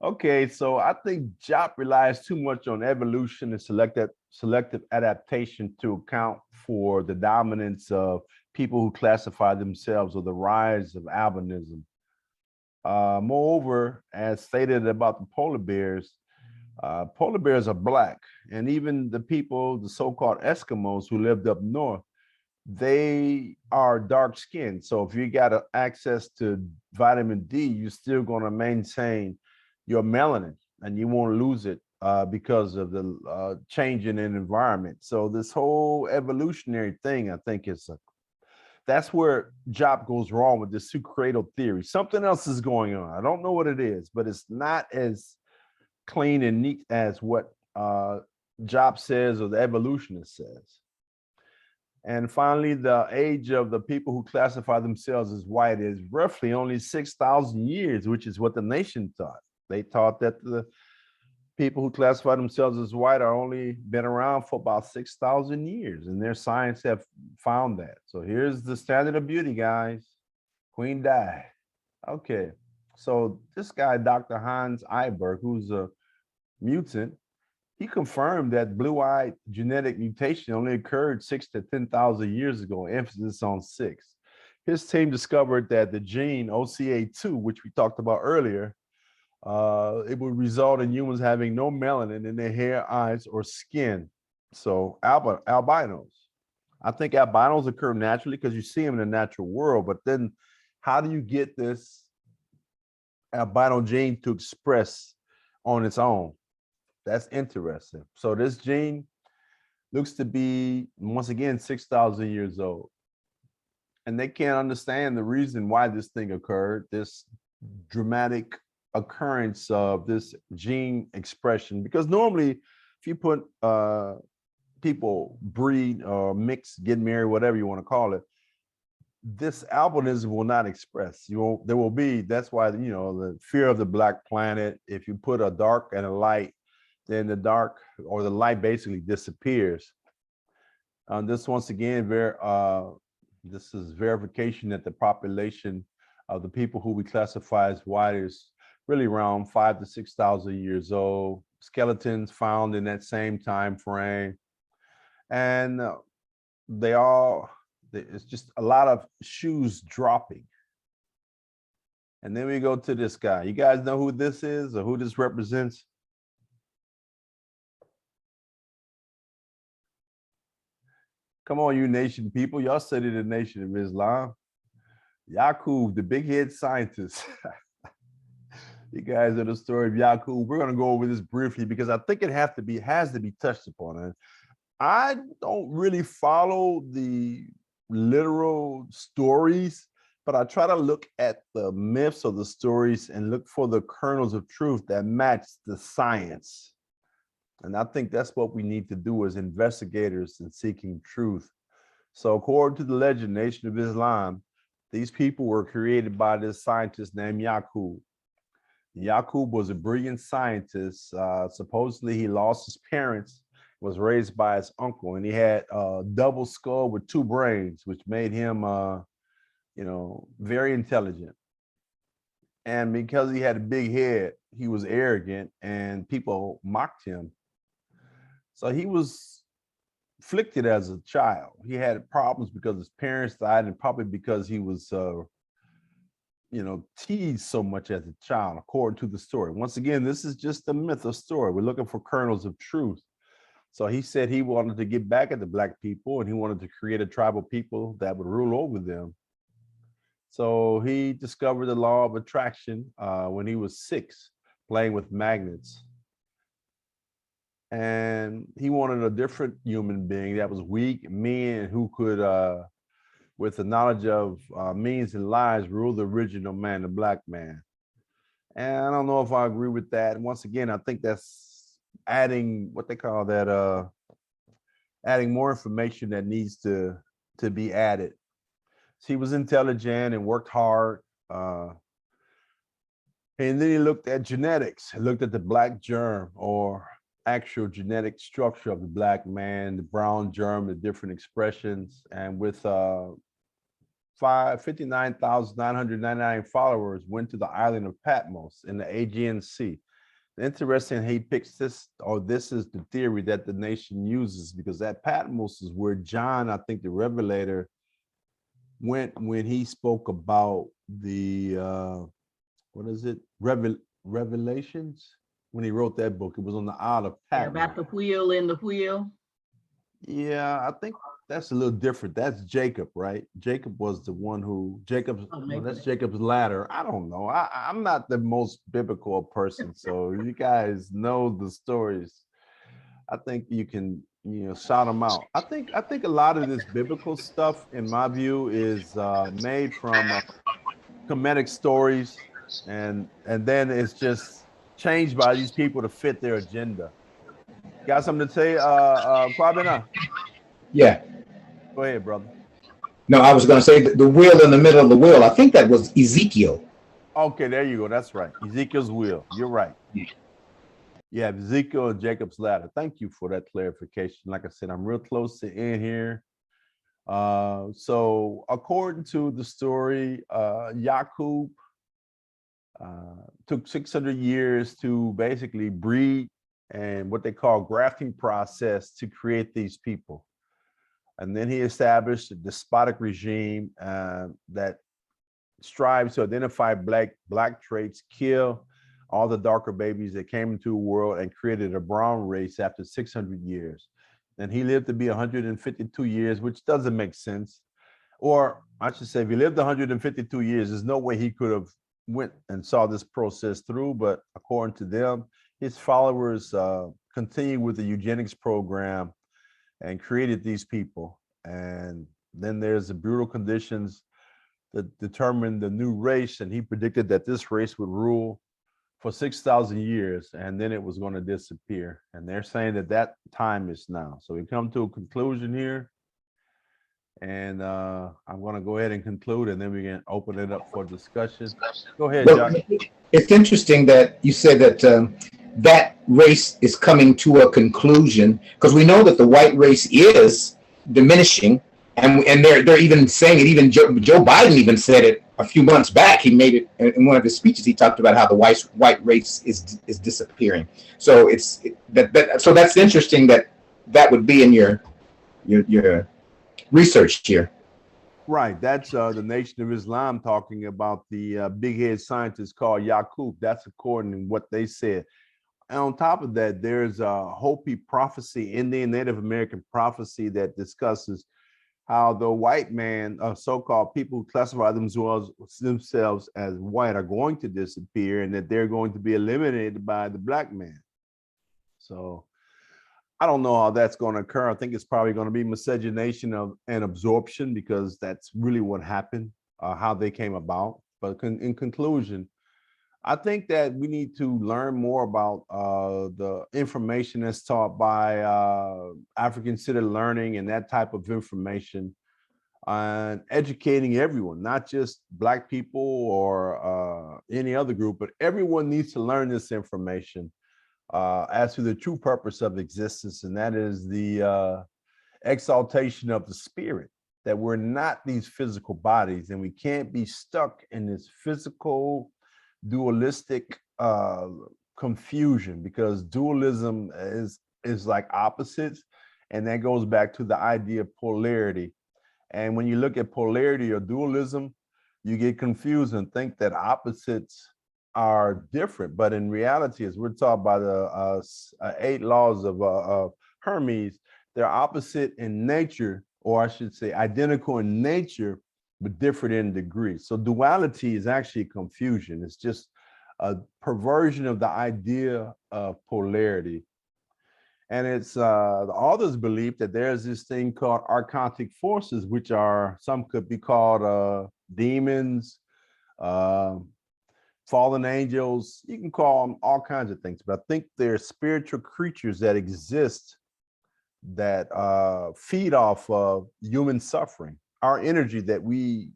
Okay, so I think Jop relies too much on evolution and selective adaptation to account for the dominance of people who classify themselves, or the rise of albinism. Moreover, as stated about the polar bears are black, and even the people, the so-called Eskimos who lived up north, they are dark skinned. So if you got access to vitamin D, you're still going to maintain your melanin, and you won't lose it because of the change in an environment. So this whole evolutionary thing, I think, that's where Jop goes wrong with this two-cradle theory. Something else is going on. I don't know what it is, but it's not as clean and neat as what Jop says or the evolutionist says. And finally, the age of the people who classify themselves as white is roughly only 6,000 years, which is what the nation thought. They thought that the people who classify themselves as white are only been around for about 6,000 years, and their science have found that. So here's the standard of beauty, guys. Queen died. Okay, so this guy, Dr. Hans Eiberg, who's a mutant, he confirmed that blue-eyed genetic mutation only occurred 6,000 to 10,000 years ago, emphasis on 6. His team discovered that the gene OCA2, which we talked about earlier, it would result in humans having no melanin in their hair, eyes, or skin. So albinos. I think albinos occur naturally because you see them in the natural world, but then how do you get this albino gene to express on its own? That's interesting. So this gene looks to be, once again, 6,000 years old. And they can't understand the reason why this thing occurred, this dramatic occurrence of this gene expression. Because normally, if you put people breed or mix, get married, whatever you want to call it, this albinism will not express. There will be, that's why, the fear of the black planet. If you put a dark and a light, then the dark or the light basically disappears. This once again, this is verification that the population of the people who we classify as white is really around 5,000 to 6,000 years old. Skeletons found in that same time frame, and it's just a lot of shoes dropping. And then we go to this guy. You guys know who this is or who this represents? Come on, you nation people. Y'all study the Nation of Islam. Yaqub, the big head scientist. You guys know the story of Yaqub. We're going to go over this briefly because I think it has to be touched upon. And I don't really follow the literal stories, but I try to look at the myths of the stories and look for the kernels of truth that match the science. And I think that's what we need to do as investigators in seeking truth. So according to the legend, Nation of Islam, These people were created by this scientist named Yakub. Yakub was a brilliant scientist. Supposedly he lost his parents, was raised by his uncle, and he had a double skull with two brains, which made him, very intelligent. And because he had a big head, he was arrogant and people mocked him. So he was afflicted as a child. He had problems because his parents died and probably because he was teased so much as a child, according to the story. Once again, this is just a myth, a story. We're looking for kernels of truth. So he said he wanted to get back at the Black people and he wanted to create a tribal people that would rule over them. So he discovered the law of attraction when he was 6, playing with magnets. And he wanted a different human being that was weak, mean, and who could, with the knowledge of means and lies, rule the original man, the Black man. And I don't know if I agree with that. And once again, I think that's adding what they call that, adding more information that needs to be added. He was intelligent and worked hard. And then he looked at genetics. He looked at the Black germ, or actual genetic structure of the Black man, the brown germ, the different expressions. And with 59,999 followers, went to the island of Patmos in the Aegean Sea. Interesting, he picks this, or this is the theory that the nation uses, because that Patmos is where John, I think the Revelator, went when he spoke about the Revelations, when he wrote that book. It was on the Isle of Patmos. About the wheel in the wheel. Yeah, I think that's a little different. That's Jacob, right? Jacob was the one who that's Jacob's ladder. I don't know. I'm not the most biblical person, so you guys know the stories. I think you can shout them out. I think a lot of this biblical stuff, in my view, is made from comedic stories, and then it's just changed by these people to fit their agenda. Got something to say, Kwabena? Yeah. Go ahead, brother. No, I was going to say the wheel in the middle of the wheel. I think that was Ezekiel. Okay, there you go. That's right. Ezekiel's wheel. You're right. Yeah, Ezekiel and Jacob's ladder. Thank you for that clarification. Like I said, I'm real close to end here. So according to the story, Yakub took 600 years to basically breed and what they call grafting process to create these people. And then he established a despotic regime that strives to identify black traits, kill all the darker babies that came into the world, and created a brown race after 600 years. And he lived to be 152 years, which doesn't make sense. Or I should say, if he lived 152 years, there's no way he could have went and saw this process through. But according to them, his followers continued with the eugenics program and created these people. And then there's the brutal conditions that determined the new race. And he predicted that this race would rule for 6,000 years, and then it was going to disappear. And they're saying that time is now. So we come to a conclusion here. And I'm going to go ahead and conclude, and then we can open it up for discussion. Go ahead, John. It's interesting that you said that that race is coming to a conclusion, because we know that the white race is diminishing, and they're even saying it. Even Joe Biden even said it a few months back. He made it in one of his speeches. He talked about how the white race is disappearing. So so that's interesting that would be in your research here. Right. That's the Nation of Islam talking about the big head scientist called Yakub. That's according to what they said. And on top of that, there's a Hopi prophecy, Indian Native American prophecy, that discusses how the white man, so-called people who classify themselves as white, are going to disappear, and that they're going to be eliminated by the black man. So I don't know how that's going to occur. I think it's probably going to be miscegenation and absorption, because that's really what happened, how they came about. But in conclusion, I think that we need to learn more about the information that's taught by African-centered learning and that type of information. and educating everyone, not just Black people or any other group, but everyone needs to learn this information as to the true purpose of existence, and that is the exaltation of the spirit, that we're not these physical bodies and we can't be stuck in this physical dualistic confusion, because dualism is like opposites, and that goes back to the idea of polarity. And when you look at polarity or dualism, you get confused and think that opposites are different. But in reality, as we're taught by the 8 laws of Hermes, they're opposite in nature, or I should say identical in nature, but different in degree. So duality is actually confusion. It's just a perversion of the idea of polarity. And it's the authors believe that there's this thing called Archontic Forces, which are, some could be called demons, fallen angels. You can call them all kinds of things, but I think they're spiritual creatures that exist that feed off of human suffering. Our energy that we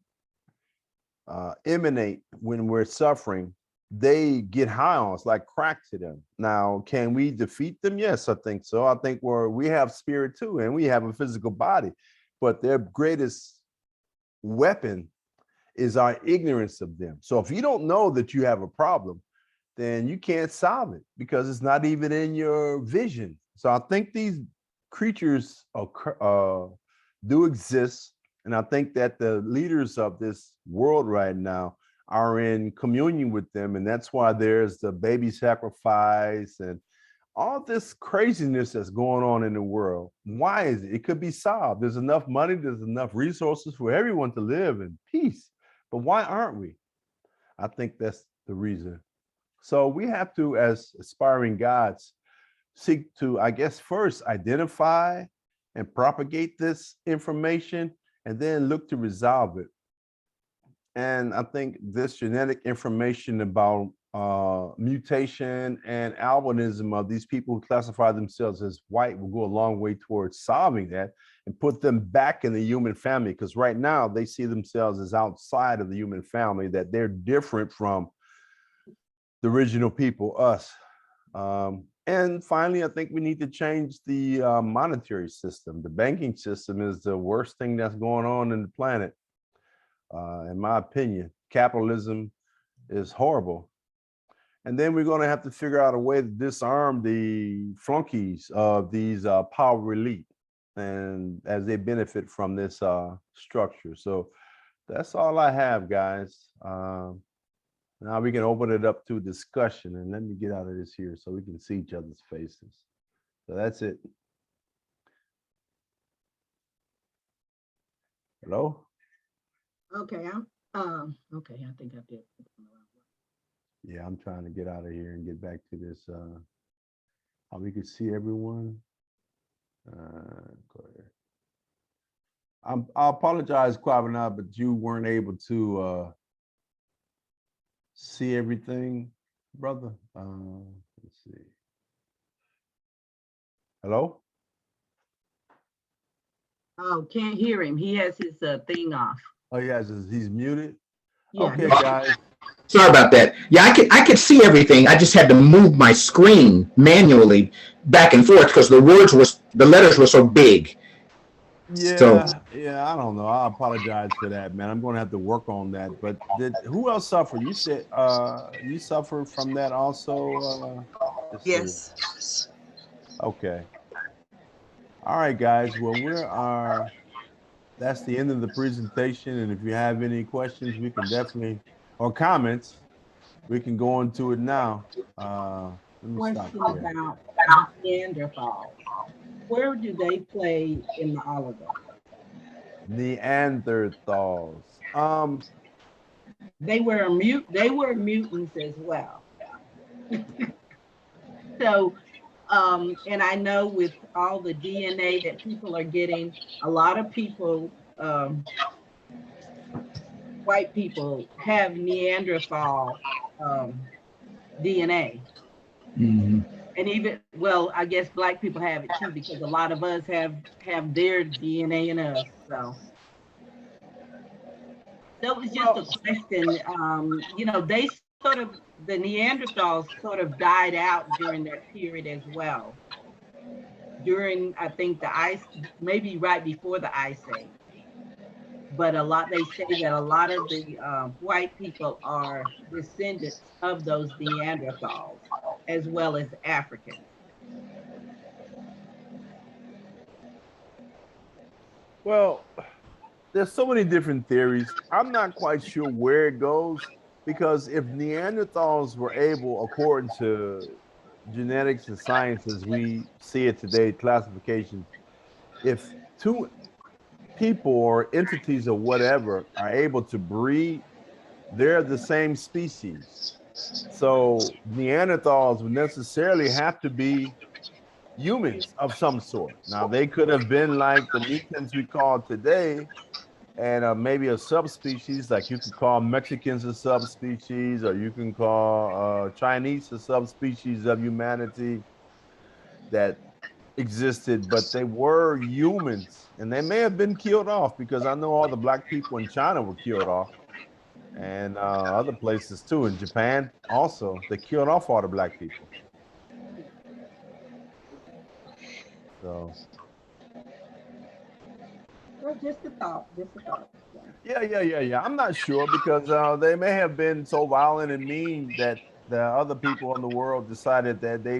emanate when we're suffering, they get high on us like crack to them. Now, can we defeat them? Yes, I think so. I think we have spirit too, and we have a physical body, but their greatest weapon is our ignorance of them. So if you don't know that you have a problem, then you can't solve it because it's not even in your vision. So I think these creatures do exist, and I think that the leaders of this world right now are in communion with them, and that's why there's the baby sacrifice and all this craziness that's going on in the world. Why is it? It could be solved. There's enough money, there's enough resources for everyone to live in peace, but why aren't we? I think that's the reason. So we have to, as aspiring gods, seek to, I guess, first identify and propagate this information and then look to resolve it. And I think this genetic information about mutation and albinism of these people who classify themselves as white will go a long way towards solving that and put them back in the human family. Because right now they see themselves as outside of the human family, that they're different from the original people, us. And finally, I think we need to change the monetary system. The banking system is the worst thing that's going on in the planet. In my opinion, capitalism is horrible. And then we're going to have to figure out a way to disarm the flunkies of these power elite, and as they benefit from this structure. So that's all I have, guys. Now we can open it up to discussion, and let me get out of this here so we can see each other's faces. So that's it. Hello? Okay, okay, I think I did. Yeah, I'm trying to get out of here and get back to this. How we could see everyone. Go ahead. I apologize, Quavana, but you weren't able to see everything, brother. Let's see. Hello? Oh, can't hear him. He has his thing off. Oh, yeah, he's muted. Yeah. Okay, guys. Sorry about that. Yeah, I could see everything. I just had to move my screen manually back and forth because the letters were so big. Yeah, I don't know. I apologize for that, man. I'm going to have to work on that. But who else suffered? You said you suffered from that also? Yes. Okay. All right, guys. Well, that's the end of the presentation. And if you have any questions, we can definitely, or comments, we can go into it now. Question about Neanderthals. Where do they play in the oligo? Neanderthals. They were mutants as well. So, and I know with all the DNA that people are getting, a lot of people, white people, have Neanderthal DNA. Mm-hmm. And even, well, I guess Black people have it too, because a lot of us have their DNA in us. So That was just a question. You know, they sort of, the Neanderthals sort of died out during that period as well. During, I think, the ice, maybe right before the Ice Age. But a lot, they say that a lot of the white people are descendants of those Neanderthals, as well as Africans. Well, there's so many different theories. I'm not quite sure where it goes because if Neanderthals were able, according to genetics and science as we see it today, classifications, if two people or entities or whatever are able to breed, they're the same species. So Neanderthals would necessarily have to be humans of some sort. Now, they could have been like the mutants we call today, and maybe a subspecies, like you could call Mexicans a subspecies, or you can call Chinese a subspecies of humanity that existed, but they were humans, and they may have been killed off because I know all the black people in China were killed off, and other places too. In Japan, also, they killed off all the black people. So. Well, just a thought, just a thought. Yeah. I'm not sure because they may have been so violent and mean that the other people in the world decided that they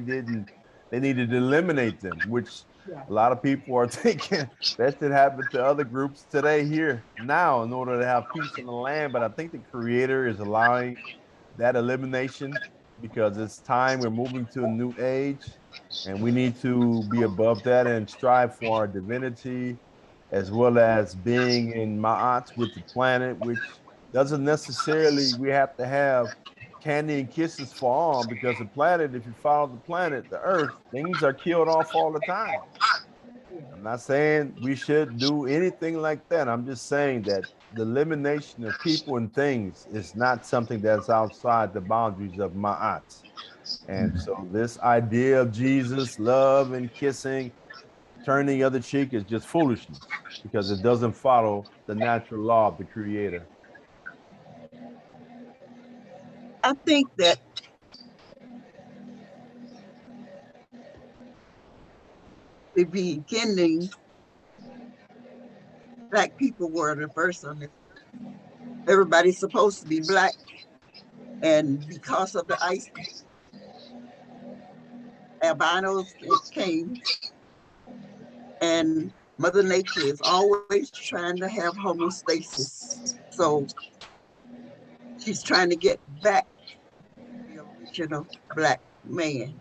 needed to eliminate them, which Yeah. a lot of people are thinking that should happen to other groups today here now in order to have peace in the land. But I think the creator is allowing that elimination because it's time we're moving to a new age and we need to be above that and strive for our divinity as well as being in ma'at with the planet, which doesn't necessarily we have to have candy and kisses for all because the planet, if you follow the planet, the earth, things are killed off all the time. I'm not saying we should do anything like that. I'm just saying that the elimination of people and things is not something that's outside the boundaries of ma'at. And so this idea of Jesus, love and kissing, turning the other cheek is just foolishness because it doesn't follow the natural law of the creator. I think that the beginning, black people were the first on this. Everybody's supposed to be black. And because of the ice, albinos came, and Mother Nature is always trying to have homeostasis. So she's trying to get back the original black man.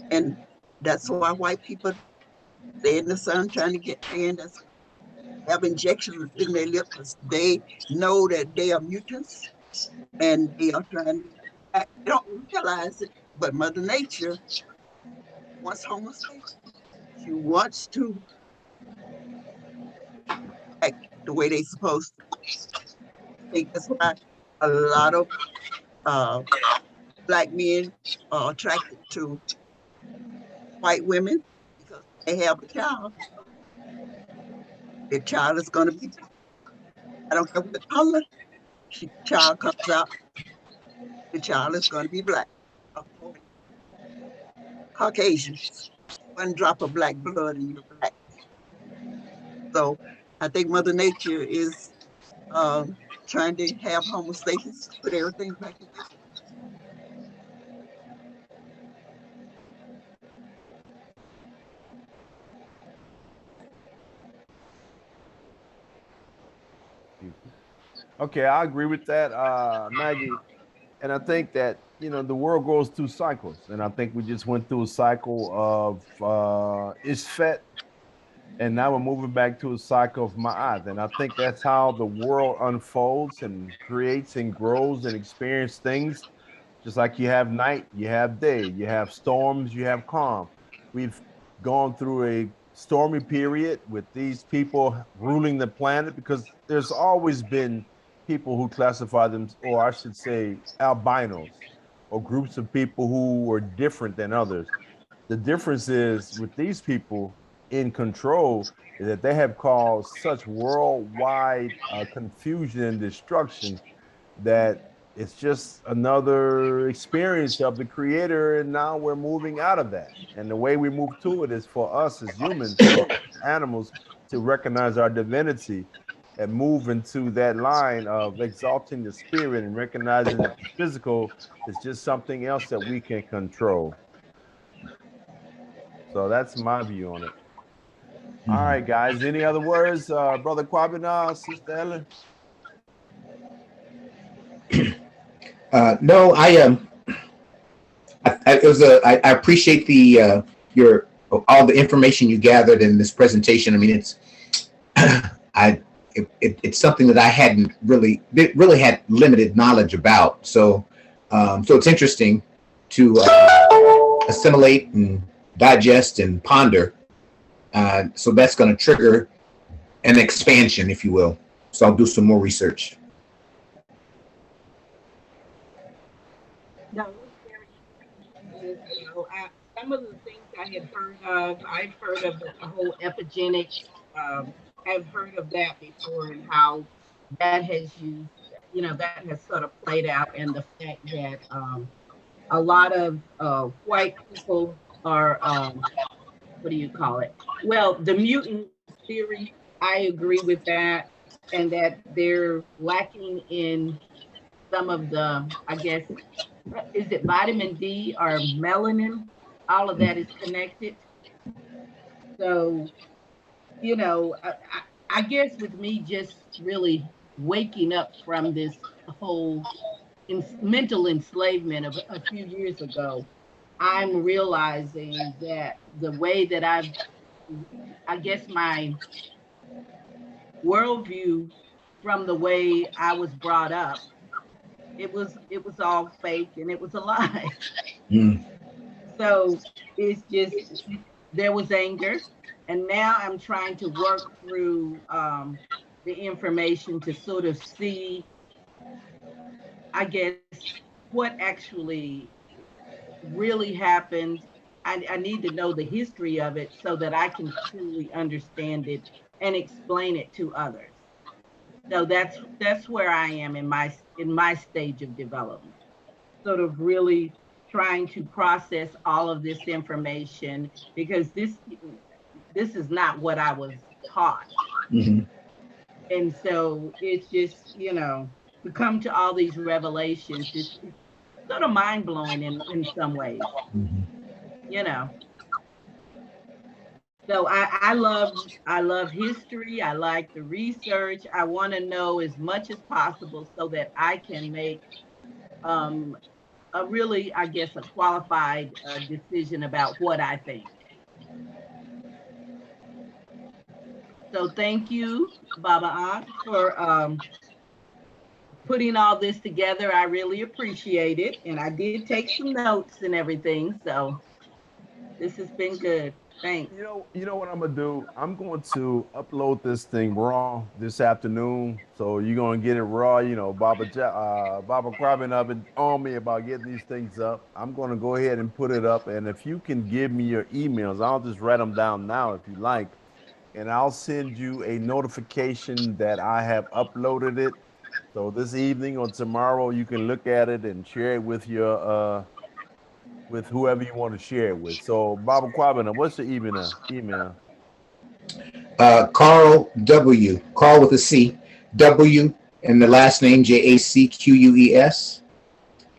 And that's why white people stay in the sun trying to get in, have injections in their lips because they know that they are mutants and they are trying to act. They don't realize it, but Mother Nature wants homostasis. She wants to act the way they're supposed to. I think that's why a lot of black men are attracted to white women because they have a child. Their child is going to be, I don't care what color, child comes out, the child is going to be black. Caucasians, one drop of black blood and you're black. So I think Mother Nature is trying to have homostasis, put everything back in place. Okay, I agree with that, Maggie. And I think that, the world goes through cycles. And I think we just went through a cycle of Isfet, and now we're moving back to a cycle of Ma'at. And I think that's how the world unfolds and creates and grows and experiences things. Just like you have night, you have day, you have storms, you have calm. We've gone through a stormy period with these people ruling the planet because there's always been people who classify them, or I should say, albinos, or groups of people who were different than others. The difference is with these people, in control is that they have caused such worldwide confusion and destruction that it's just another experience of the creator, and now we're moving out of that. And the way we move to it is for us as humans or animals to recognize our divinity and move into that line of exalting the spirit and recognizing that the physical is just something else that we can control. So that's my view on it. All right, guys. Any other words, Brother Kwabena, Sister Ellen? No, I appreciate the your all the information you gathered in this presentation. I mean, it's it's something that I hadn't really had limited knowledge about. So so it's interesting to assimilate and digest and ponder. So that's going to trigger an expansion, if you will. So I'll do some more research. No, it's very interesting. You know, some of the things I had heard of, I've heard of the whole epigenetics. I've heard of that before and how that has used, you know, that has sort of played out, and the fact that a lot of white people are, what do you call it? Well, the mutant theory, I agree with that, and that they're lacking in some of the, I guess, is it vitamin D or melanin? All of that is connected. So, you know, I guess with me just really waking up from this whole mental enslavement of a few years ago, I'm realizing that the way that I guess my worldview from the way I was brought up, it was all fake and it was a lie. Mm. So it's just there was anger, and now I'm trying to work through the information to sort of see, I guess, what actually really happened. I need to know the history of it so that I can truly understand it and explain it to others. So that's where I am in my stage of development. Sort of really trying to process all of this information, because this is not what I was taught. Mm-hmm. And so it's just, you know, to come to all these revelations, it's sort of mind blowing in some ways, Mm-hmm. you know. So I love history. I like the research. I want to know as much as possible so that I can make um, a really, I guess, a qualified decision about what I think. So thank you, Baba Aunt, for putting all this together. I really appreciate it. And I did take some notes and everything. So this has been good. Thanks. You know what I'm gonna do? I'm going to upload this thing raw this afternoon. So you're gonna get it raw. You know, Baba Crabin up and on me about getting these things up. I'm gonna go ahead and put it up. And if you can give me your emails, I'll just write them down now if you like, and I'll send you a notification that I have uploaded it. So this evening or tomorrow, you can look at it and share it with your with whoever you want to share it with. So, Baba Kwabena, what's the email? Carl with a C, W, and the last name JACQUES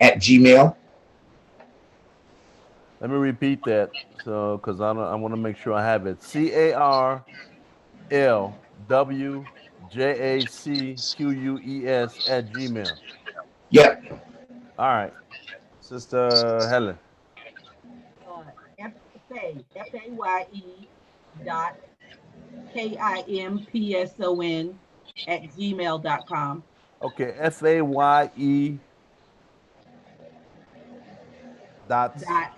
at Gmail. Let me repeat that. So, because I want to make sure I have it. CARLWJACQUES at Gmail. Yep. All right, Sister Helen. FAYE dot KIMPSON at gmail.com. Okay, FAYE dot. Dot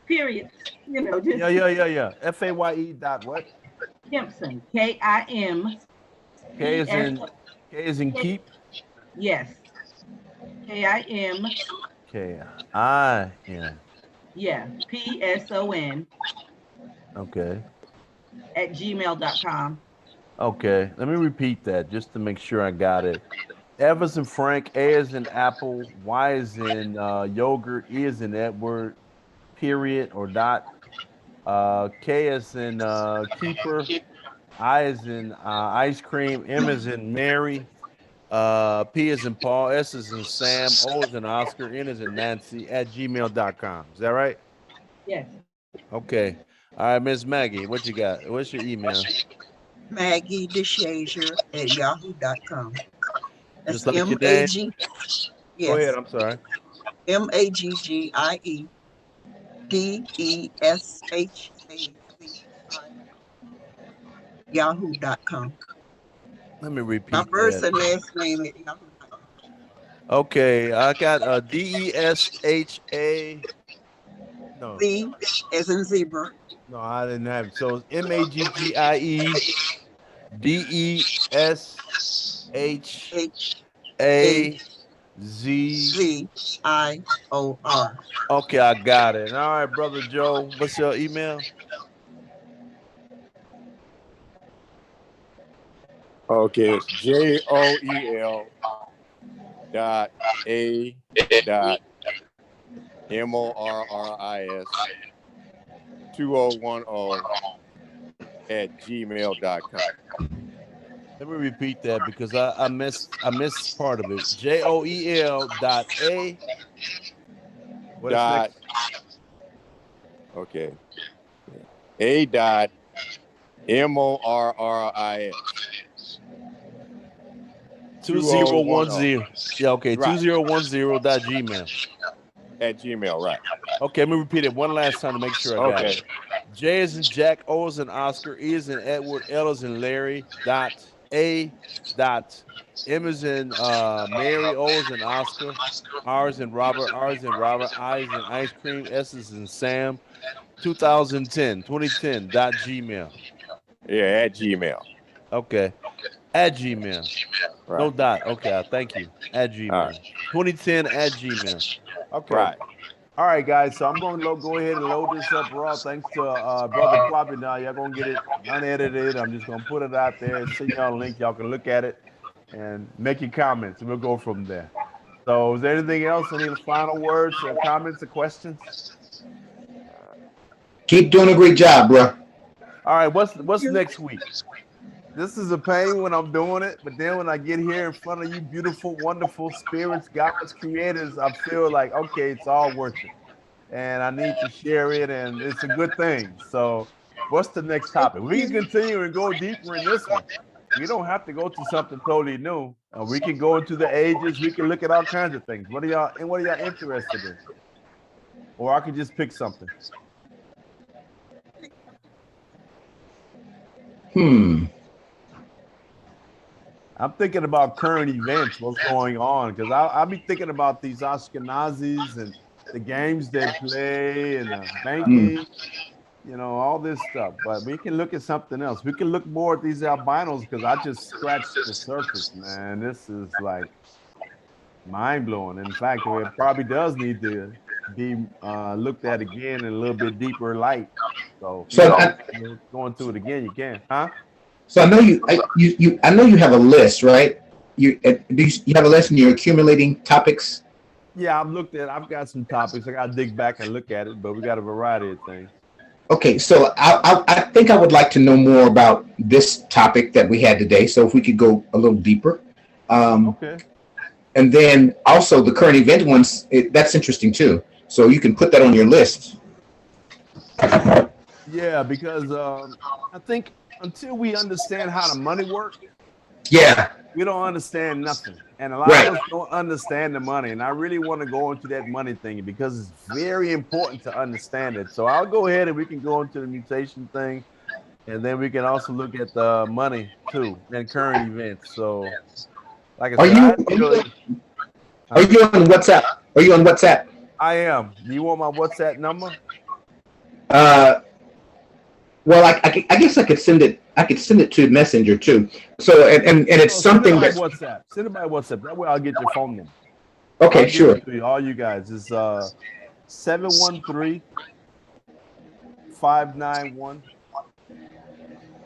period. You know, just Yeah. FAYE dot what? Kimpson. KIM. K is in K is in keep. Yes. KIM. KIM. Yeah. PSON Okay. at gmail.com. Okay, let me repeat that just to make sure I got it. F is in Frank, A is in Apple, Y is in yogurt, E is in Edward, period or dot. K is in keeper, I is in ice cream, M is in Mary, P is in Paul, S is in Sam, O is in Oscar, N is in Nancy at gmail.com. Is that right? Yes. Okay. All right, Miss Maggie, what you got? What's your email? Maggie DeShazier at yahoo.com. That's Just like your name. M-A-G, Go ahead. yes, I'm sorry. MAGGIE yahoo.com. Let me repeat My first that. and last name at yahoo.com. Okay, I got DESHA. No, Z as in zebra, no, I didn't have it. So it's MAGGIE DESHAZIOR. HAZIOR. Okay, I got it. All right, brother Joe, what's your email? Okay, it's JOEL dot A dot MORRIS 2010 at gmail.com. Let me repeat that because I missed part of it. JOEL dot A. What is Dot, next? okay. A dot MORRIS 2010. Yeah, okay. Right. 2010.gmail. At Gmail, right. Okay, let me repeat it one last time to make sure I got it. J is in Jack, O is in Oscar, E is in Edward, L is in Larry, dot A dot M is in Mary, O is in Oscar, R is in Robert, I is in ice cream, S is in Sam, 2010 dot Gmail. Yeah, at Gmail. Okay. At Gmail. Right. No dot. Okay, thank you. At Gmail. Right. 2010 at Gmail. Okay. Right. All right, guys. So I'm going to go ahead and load this up raw. Thanks to Brother Quabi. Now y'all going to get it unedited. I'm just going to put it out there, send y'all a link. Y'all can look at it and make your comments, and we'll go from there. So is there anything else? Any final words or comments or questions? Keep doing a great job, bro. All right, what's next week? This is a pain when I'm doing it, but then when I get here in front of you beautiful, wonderful spirits, God's creators, I feel like, okay, it's all worth it. And I need to share it, and it's a good thing. So what's the next topic? We can continue and go deeper in this one. We don't have to go to something totally new. We can go into the ages. We can look at all kinds of things. What are y'all interested in? Or I could just pick something. I'm thinking about current events, what's going on, because I'll be thinking about these Ashkenazis and the games they play and the banking, you know, all this stuff. But we can look at something else. We can look more at these albinos because I just scratched the surface, man. This is like mind-blowing. In fact, it probably does need to be looked at again in a little bit deeper light. So going through it again, you can, huh? So I know I know you have a list, right? You have a list and you're accumulating topics? Yeah, I've got some topics. I got to dig back and look at it, but we got a variety of things. Okay, so I think I would like to know more about this topic that we had today. So if we could go a little deeper. Okay. And then also the current event ones, that's interesting too. So you can put that on your list. Yeah, because I think until we understand how the money works, we don't understand nothing. And a lot of us don't understand the money. And I really want to go into that money thing because it's very important to understand it. So I'll go ahead and we can go into the mutation thing. And then we can also look at the money too and current events. So like I said, are you on WhatsApp? Are you on WhatsApp? I am. Do you want my WhatsApp number? Well, I guess I could send it. I could send it to Messenger too. So and it's something that WhatsApp. Send it by WhatsApp. That way I'll get your phone number. Okay, sure. All you guys is 713-591-8255.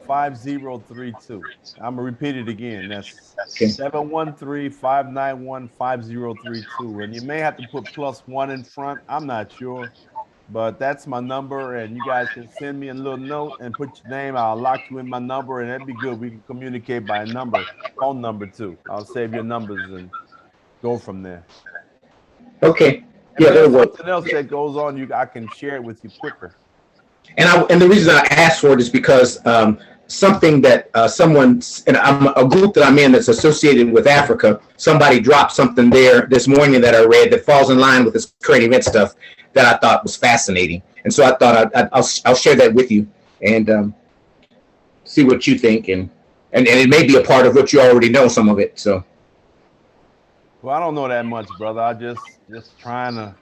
5032. I'm gonna repeat it again. That's Okay. 713-591-5032. And you may have to put +1 in front. I'm not sure. But that's my number, and you guys can send me a little note and put your name. I'll lock you in my number, and that'd be good. We can communicate by number, phone number too. I'll save your numbers and go from there. Okay. If Yeah, there's that'll work. something else that goes on, I can share it with you quicker. And the reason I asked for it is because something that and I'm a group that I'm in that's associated with Africa. Somebody dropped something there this morning that I read that falls in line with this current event stuff that I thought was fascinating. And so I thought I'll share that with you and see what you think. And it may be a part of what you already know, some of it. So. Well, I don't know that much, brother. I just trying to,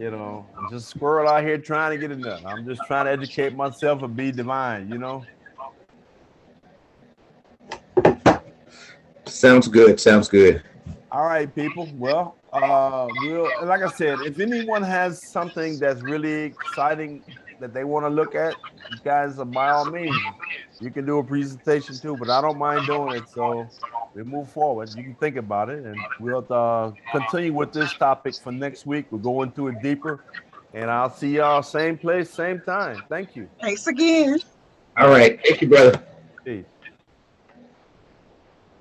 I'm just squirrel out here trying to get it done. I'm just trying to educate myself and be divine, Sounds good. Sounds good. All right, people. Well, like I said, if anyone has something that's really exciting that they want to look at, you guys, by all means, you can do a presentation too, but I don't mind doing it. So we move forward. You can think about it, and we'll continue with this topic for next week. We'll go into it deeper, and I'll see y'all same place, same time. Thank you. Thanks again. All right. Thank you, brother. Peace.